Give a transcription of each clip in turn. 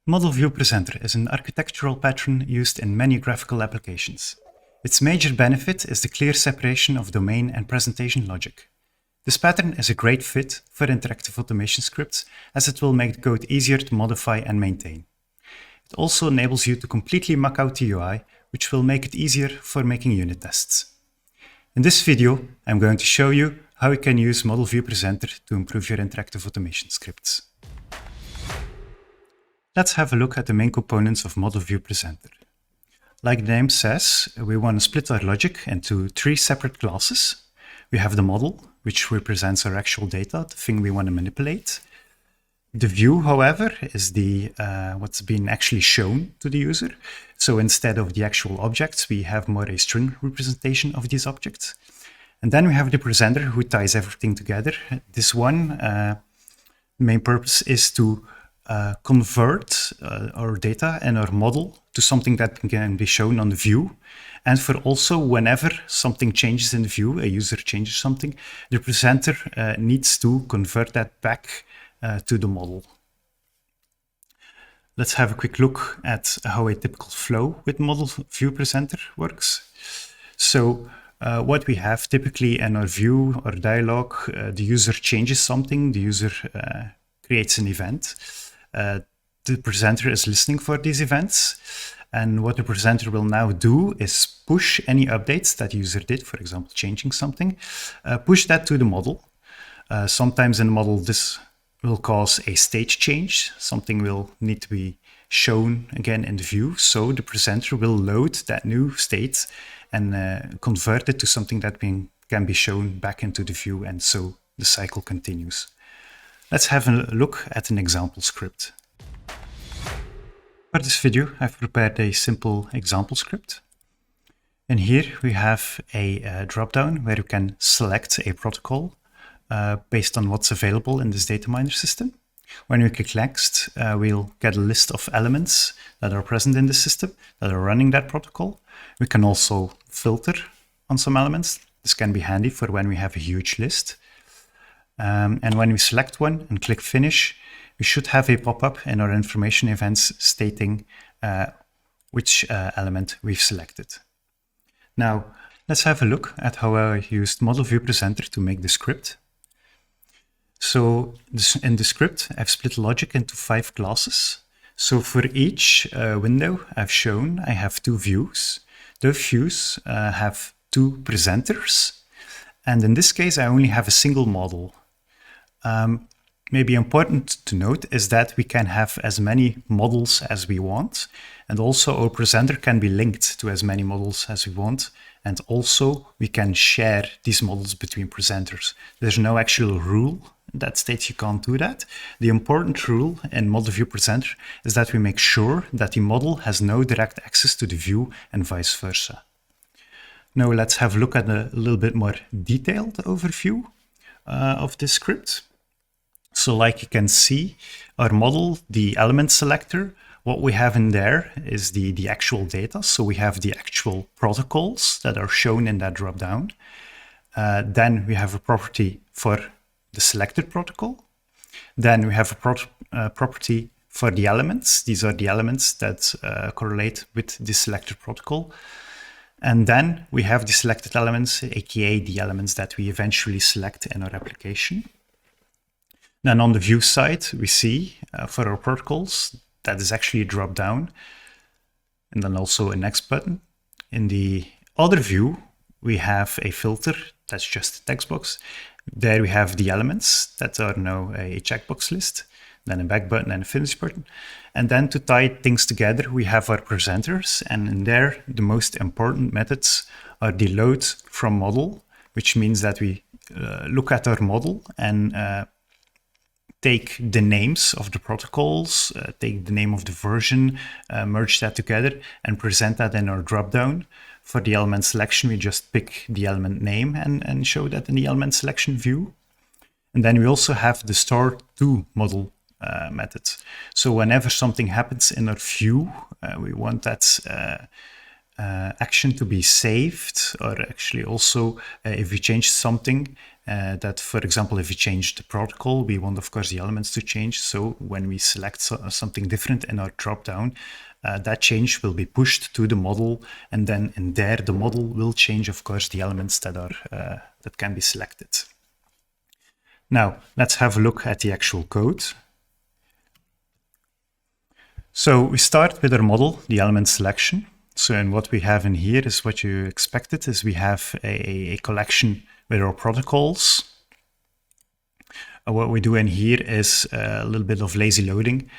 Model View Presenter is an architectural pattern used in many graphical applications. Its major benefit is the clear separation of domain and presentation logic. This pattern is a great fit for interactive automation scripts, as it will make the code easier to modify and maintain. It also enables you to completely mock out the UI, which will make it easier for making unit tests. In this video, I'm going to show you how you can use Model View Presenter to improve your interactive automation scripts. Let's have a look at the main components of Model View Presenter. Like the name says, we want to split our logic into three separate classes. We have the model, which represents our actual data, the thing we want to manipulate. The view, however, is what's been actually shown to the user. So instead of the actual objects, we have more a string representation of these objects. And then we have the presenter, who ties everything together. This one, main purpose is to convert our data and our model to something that can be shown on the view. And for also, whenever something changes in the view, a user changes something, the presenter needs to convert that back to the model. Let's have a quick look at how a typical flow with Model View Presenter works. So what we have typically in our view or dialog, the user changes something, the user creates an event. The presenter is listening for these events, and what the presenter will now do is push any updates that the user did, for example, changing something, push that to the model. Sometimes in the model, this will cause a state change. Something will need to be shown again in the view, so the presenter will load that new state and convert it to something that can be shown back into the view, and so the cycle continues. Let's have a look at an example script. For this video, I've prepared a simple example script. And here we have a drop-down where you can select a protocol based on what's available in this DataMiner system. When we click next, we'll get a list of elements that are present in the system that are running that protocol. We can also filter on some elements. This can be handy for when we have a huge list. And when we select one and click Finish, we should have a pop-up in our information events stating which element we've selected. Now, let's have a look at how I used Model View Presenter to make the script. So in the script, I've split logic into 5 classes. So for each window I've shown, I have 2 views. The views have 2 presenters. And in this case, I only have a single model. Maybe important to note is that we can have as many models as we want, and also our presenter can be linked to as many models as we want, and also we can share these models between presenters. There's no actual rule that states you can't do that. The important rule in Model View Presenter is that we make sure that the model has no direct access to the view and vice versa. Now let's have a look at a little bit more detailed overview of this script. So like you can see, our model, the element selector, what we have in there is the actual data. So we have the actual protocols that are shown in that dropdown. Then we have a property for the selected protocol. Then we have a property for the elements. These are the elements that correlate with the selected protocol. And then we have the selected elements, aka the elements that we eventually select in our application. Then on the view side, we see for our protocols, that is actually a drop down, and then also a next button. In the other view, we have a filter, that's just a text box. There we have the elements that are now a checkbox list, then a back button and a finish button. And then to tie things together, we have our presenters, and in there, the most important methods are the load from model, which means that we look at our model and take the names of the protocols, take the name of the version, merge that together and present that in our dropdown. For the element selection, we just pick the element name and show that in the element selection view. And then we also have the store to model method. So whenever something happens in our view, we want that action to be saved, or actually also if we change something, that, for example, if we change the protocol, we want, of course, the elements to change. So when we select something different in our dropdown, that change will be pushed to the model, and then in there, the model will change, of course, the elements that are that can be selected. Now, let's have a look at the actual code. So we start with our model, the element selection. So and what we have in here is what you expected, is we have a collection with our protocols. What we do in here is a little bit of lazy loading.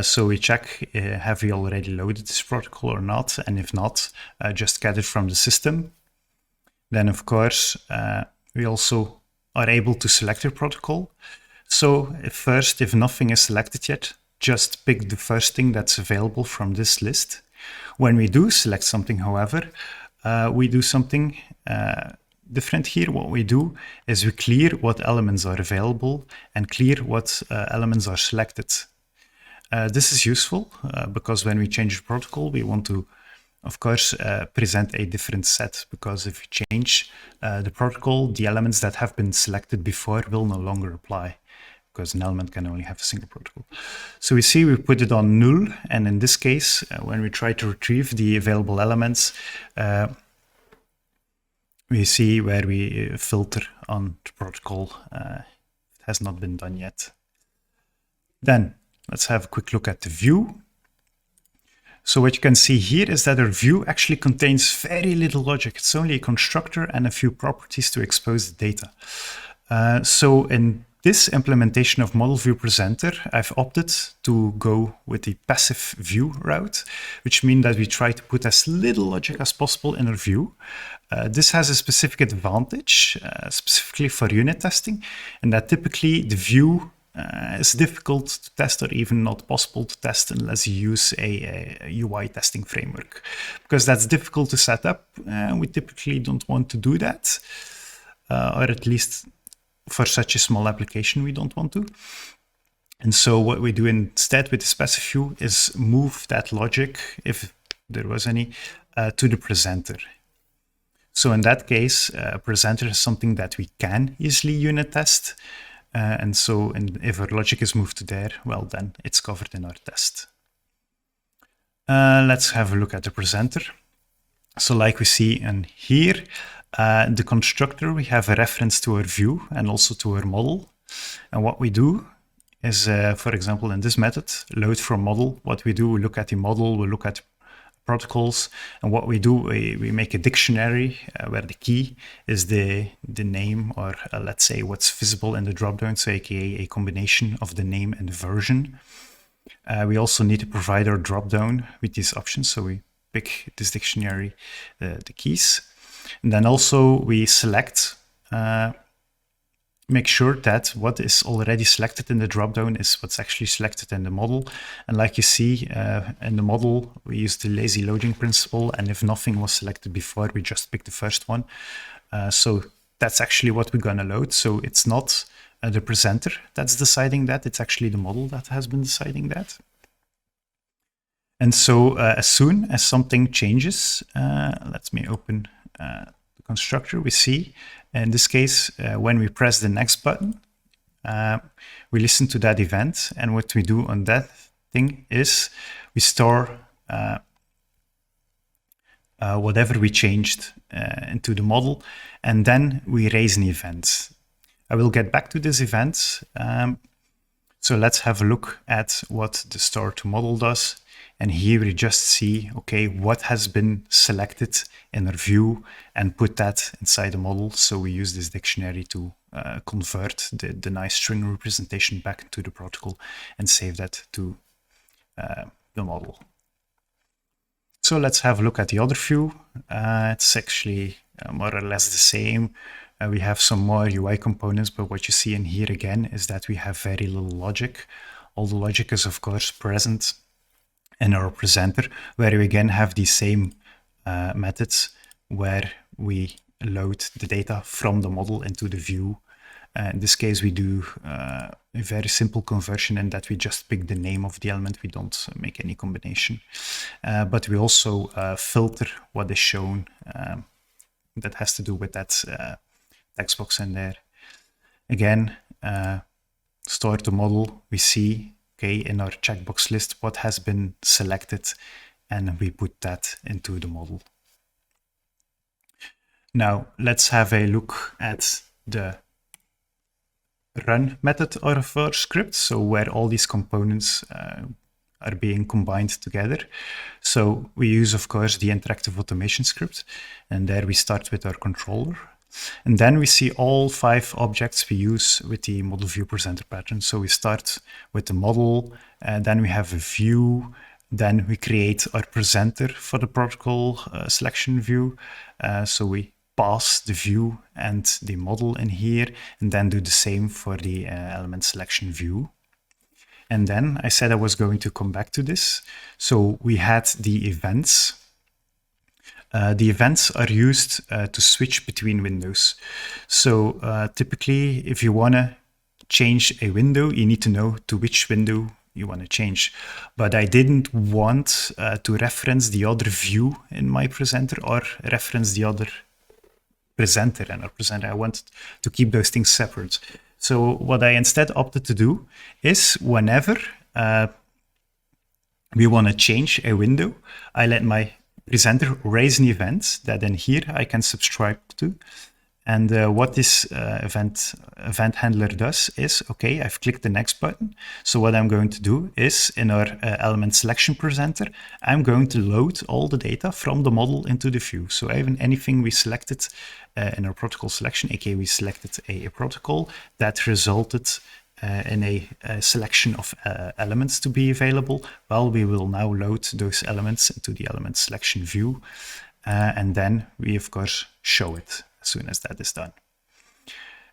So we check, have we already loaded this protocol or not? And if not, just get it from the system. Then, of course, we also are able to select a protocol. So first, if nothing is selected yet, just pick the first thing that's available from this list. When we do select something, however, we do something different here. What we do is we clear what elements are available and clear what elements are selected. This is useful because when we change the protocol, we want to, of course, present a different set, because if you change the protocol, the elements that have been selected before will no longer apply, because an element can only have a single protocol. So we see we put it on null, and in this case, when we try to retrieve the available elements, we see where we filter on the protocol. It has not been done yet. Then let's have a quick look at the view. So what you can see here is that our view actually contains very little logic. It's only a constructor and a few properties to expose the data. So in this implementation of Model View Presenter, I've opted to go with the passive view route, which means that we try to put as little logic as possible in our view. This has a specific advantage, specifically for unit testing, and that typically the view is difficult to test, or even not possible to test unless you use a UI testing framework, because that's difficult to set up. We typically don't want to do that, or at least for such a small application, we don't want to. And so what we do instead with the passive view is move that logic, if there was any, to the presenter. So in that case, a presenter is something that we can easily unit test. And so if our logic is moved to there, well, then it's covered in our test. Let's have a look at the presenter. So like we see in here, the constructor, we have a reference to our view and also to our model. And what we do is, for example, in this method, load from model, what we do, we look at the model, we look at protocols, and what we do, we make a dictionary where the key is the name, or let's say what's visible in the dropdown, so aka a combination of the name and the version. We also need to provide our dropdown with these options, so we pick this dictionary, the keys, and then also we select, make sure that what is already selected in the dropdown is what's actually selected in the model. And like you see in the model, we use the lazy loading principle, and if nothing was selected before, we just pick the first one. So that's actually what we're gonna load. So it's not the presenter that's deciding that, it's actually the model that has been deciding that. And so as soon as something changes, let me open the constructor, we see in this case, when we press the next button, we listen to that event, and what we do on that thing is we store whatever we changed into the model, and then we raise an event. I will get back to this event. So let's have a look at what the store to model does. And here we just see, okay, what has been selected in our view and put that inside the model. So we use this dictionary to convert the nice string representation back into the protocol and save that to the model. So let's have a look at the other view. It's actually more or less the same. We have some more UI components, but what you see in here again is that we have very little logic. All the logic is, of course, present in our presenter, where we again have the same methods where we load the data from the model into the view. In this case, we do a very simple conversion in that we just pick the name of the element. We don't make any combination. But we also filter what is shown that has to do with that text box in there. again, store the model, we see, okay, in our checkbox list what has been selected, and we put that into the model. Now let's have a look at the run method of our script, so where all these components are being combined together. So we use, of course, the interactive automation script, and there we start with our controller. And then we see all 5 objects we use with the model view presenter pattern. So we start with the model, and then we have a view, then we create our presenter for the protocol selection view. So we pass the view and the model in here, and then do the same for the element selection view. And then I said I was going to come back to this. So we had the events. The events are used to switch between windows. So typically, if you want to change a window, you need to know to which window you want to change. But I didn't want to reference the other view in my presenter or reference the other presenter and our presenter. I wanted to keep those things separate. So what I instead opted to do is whenever we want to change a window, I let my presenter raise an event that in here I can subscribe to. And what this event handler does is, okay, I've clicked the next button. So what I'm going to do is in our element selection presenter, I'm going to load all the data from the model into the view. So even anything we selected in our protocol selection, aka we selected a protocol that resulted in a selection of elements to be available. Well, we will now load those elements into the element selection view. And then we, of course, show it as soon as that is done.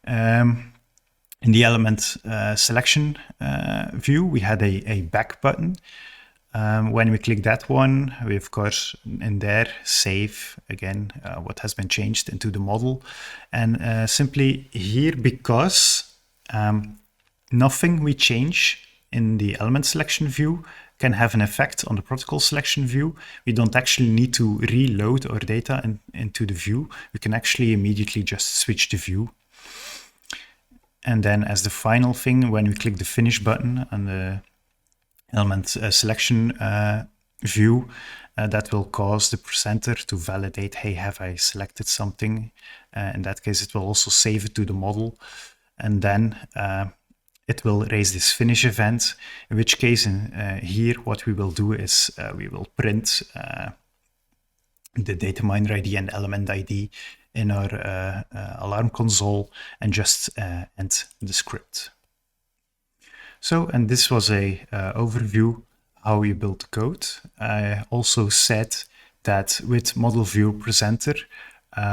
In the element selection view, we had a back button. When we click that one, we of course in there save again what has been changed into the model. And simply here, because nothing we change in the element selection view can have an effect on the protocol selection view, we don't actually need to reload our data into the view. We can actually immediately just switch the view. And then as the final thing, when we click the finish button on the element selection view, that will cause the presenter to validate, hey, have I selected something? In that case, it will also save it to the model. And then it will raise this finish event, in which case here what we will do is we will print the DataMiner ID and element ID in our alarm console and just end the script. So, and this was a overview how we build code. I also said that with model view presenter,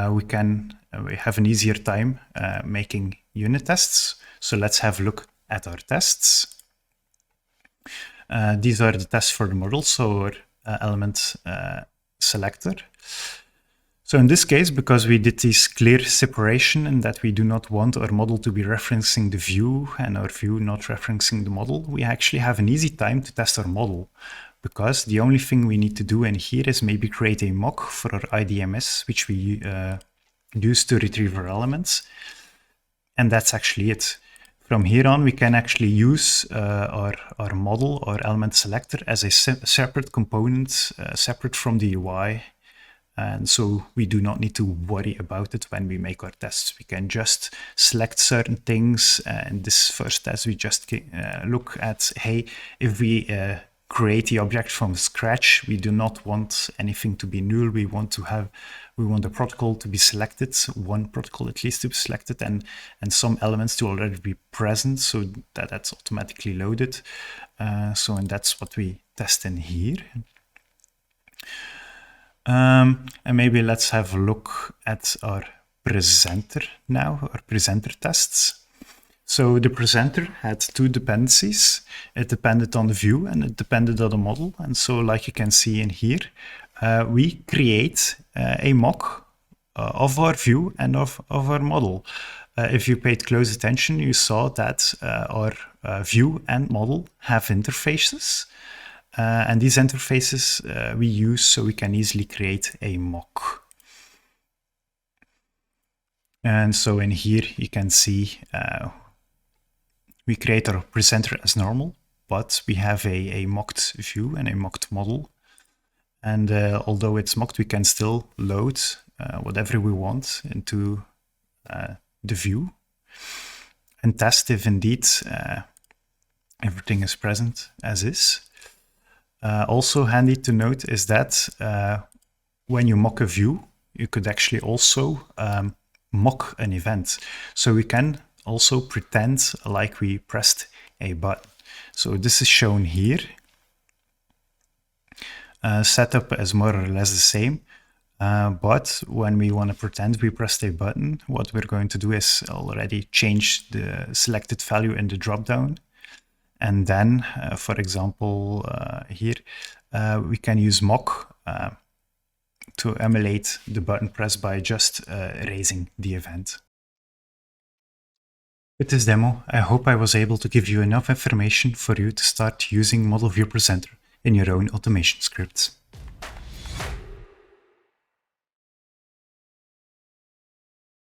we have an easier time making unit tests. So let's have a look at our tests. These are the tests for the model, so our element selector. So in this case, because we did this clear separation and that we do not want our model to be referencing the view and our view not referencing the model, we actually have an easy time to test our model, because the only thing we need to do in here is maybe create a mock for our IDMS, which we use to retrieve our elements. And that's actually it. From here on, we can actually use our model, our element selector, as a separate component, separate from the UI. And so we do not need to worry about it when we make our tests. We can just select certain things. In this first test, we just look at, hey, if we create the object from scratch, we do not want anything to be null. We want the protocol to be selected, one protocol at least to be selected, and some elements to already be present, so that that's automatically loaded. And that's what we test in here. And maybe let's have a look at our presenter now, our presenter tests. So the presenter had 2 dependencies. It depended on the view and it depended on the model. And so like you can see in here, we create a mock of our view and of our model. If you paid close attention, you saw that our view and model have interfaces. And these interfaces we use so we can easily create a mock. And so in here, you can see we create our presenter as normal, but we have a mocked view and a mocked model. And although it's mocked, we can still load whatever we want into the view and test if indeed everything is present as is. Also handy to note is that when you mock a view, you could actually also mock an event. So we can also pretend like we pressed a button. So this is shown here. Setup is more or less the same, but when we want to pretend we pressed a button, what we're going to do is already change the selected value in the dropdown. And then, for example, here, we can use mock to emulate the button press by just raising the event. With this demo, I hope I was able to give you enough information for you to start using Model View Presenter in your own automation scripts.